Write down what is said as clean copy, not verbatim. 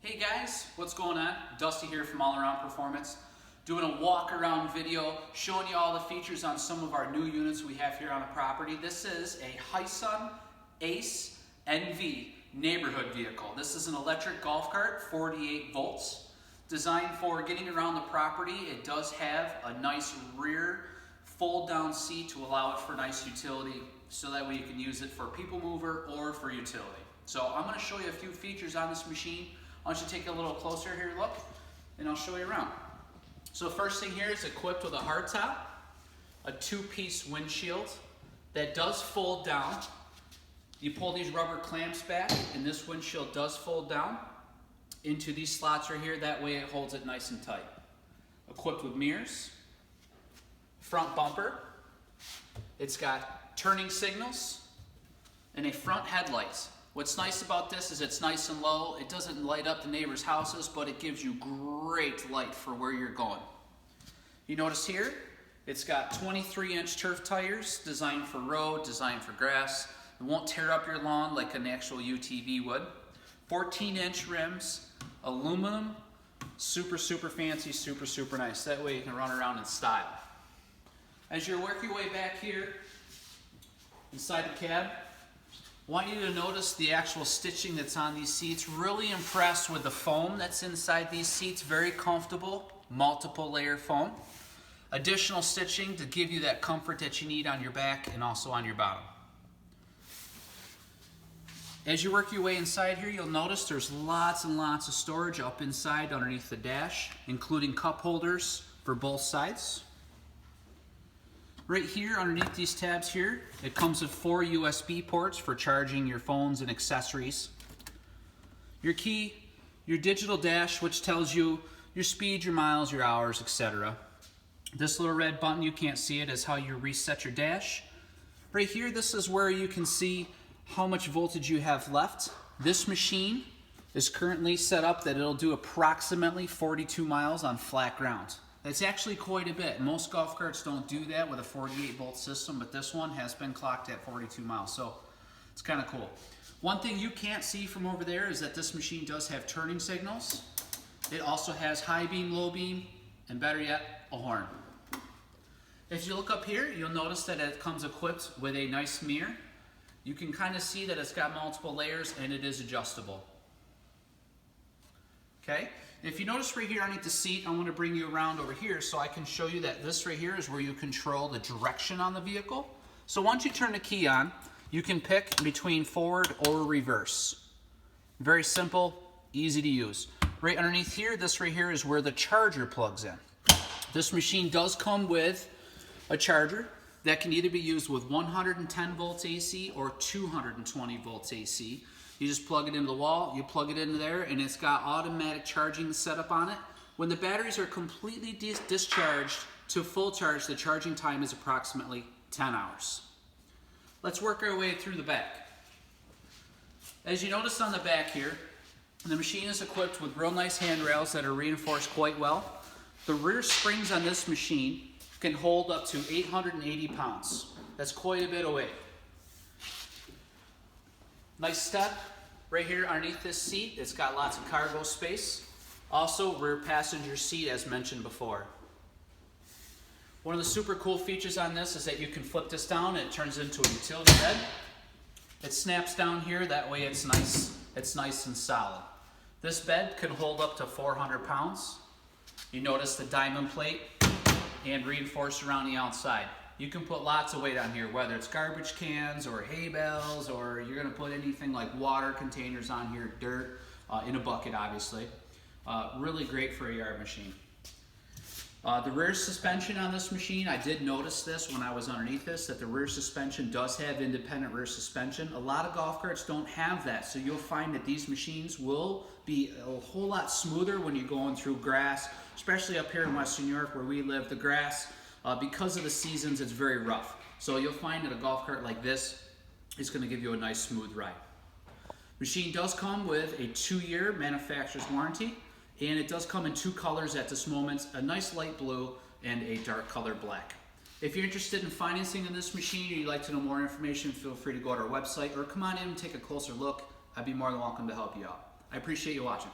Hey guys, what's going on? Dusty here from All Around Performance. Doing a walk around video, showing you all the features on some of our new units we have here on the property. This is a Hisun Ace NV neighborhood vehicle. This is an electric golf cart, 48 volts, designed for getting around the property. It does have a nice rear fold down seat to allow it for nice utility, so that way you can use it for people mover or for utility. So I'm going to show you a few features on this machine. Why don't you take a little closer here, look, and I'll show you around. So first thing here is equipped with a hardtop, a two-piece windshield that does fold down. You pull these rubber clamps back, and this windshield does fold down into these slots right here. That way it holds it nice and tight. Equipped with mirrors, front bumper. It's got turning signals and a front headlights. What's nice about this is it's nice and low. It doesn't light up the neighbors' houses, but it gives you great light for where you're going. You notice here, it's got 23-inch turf tires designed for road, designed for grass. It won't tear up your lawn like an actual UTV would. 14-inch rims, aluminum, super fancy, super nice. That way you can run around in style. As you work your way back here inside the cab, I want you to notice the actual stitching that's on these seats. Really impressed with the foam that's inside these seats. Very comfortable, multiple layer foam. Additional stitching to give you that comfort that you need on your back and also on your bottom. As you work your way inside here, you'll notice there's lots and lots of storage up inside underneath the dash, including cup holders for both sides. Right here, underneath these tabs here, it comes with 4 USB ports for charging your phones and accessories. Your key, your digital dash, which tells you your speed, your miles, your hours, etc. This little red button, you can't see it, is how you reset your dash. Right here, this is where you can see how much voltage you have left. This machine is currently set up that it'll do approximately 42 miles on flat ground. That's actually quite a bit. Most golf carts don't do that with a 48 volt system, but this one has been clocked at 42 miles, so it's kind of cool. One thing you can't see from over there is that this machine does have turning signals. It also has high beam, low beam, and better yet, a horn. If you look up here, you'll notice that it comes equipped with a nice mirror. You can kind of see that it's got multiple layers and it is adjustable. Okay? If you notice right here underneath the seat, I want to bring you around over here so I can show you that this right here is where you control the direction on the vehicle. So once you turn the key on, you can pick between forward or reverse. Very simple, easy to use. Right underneath here, this right here is where the charger plugs in. This machine does come with a charger that can either be used with 110 volts AC or 220 volts AC. You just plug it into the wall, you plug it into there, and it's got automatic charging set up on it. When the batteries are completely discharged to full charge, the charging time is approximately 10 hours. Let's work our way through the back. As you notice on the back here, the machine is equipped with real nice handrails that are reinforced quite well. The rear springs on this machine can hold up to 880 pounds. That's quite a bit of weight. Nice step right here underneath this seat. It's got lots of cargo space. Also, rear passenger seat as mentioned before. One of the super cool features on this is that you can flip this down and it turns into a utility bed. It snaps down here, that way it's nice and solid. This bed can hold up to 400 pounds. You notice the diamond plate and reinforced around the outside. You can put lots of weight on here, whether it's garbage cans or hay bales, or you're going to put anything like water containers on here, dirt, in a bucket obviously. Really great for a yard machine. The rear suspension on this machine, I did notice this when I was underneath this, that the rear suspension does have independent rear suspension. A lot of golf carts don't have that, so you'll find that these machines will be a whole lot smoother when you're going through grass, especially up here in Western New York where we live. The grass, because of the seasons, it's very rough. So you'll find that a golf cart like this is going to give you a nice smooth ride. Machine does come with a 2-year manufacturer's warranty, and it does come in 2 colors at this moment, a nice light blue and a dark color black. If you're interested in financing in this machine or you'd like to know more information, feel free to go to our website or come on in and take a closer look. I'd be more than welcome to help you out. I appreciate you watching.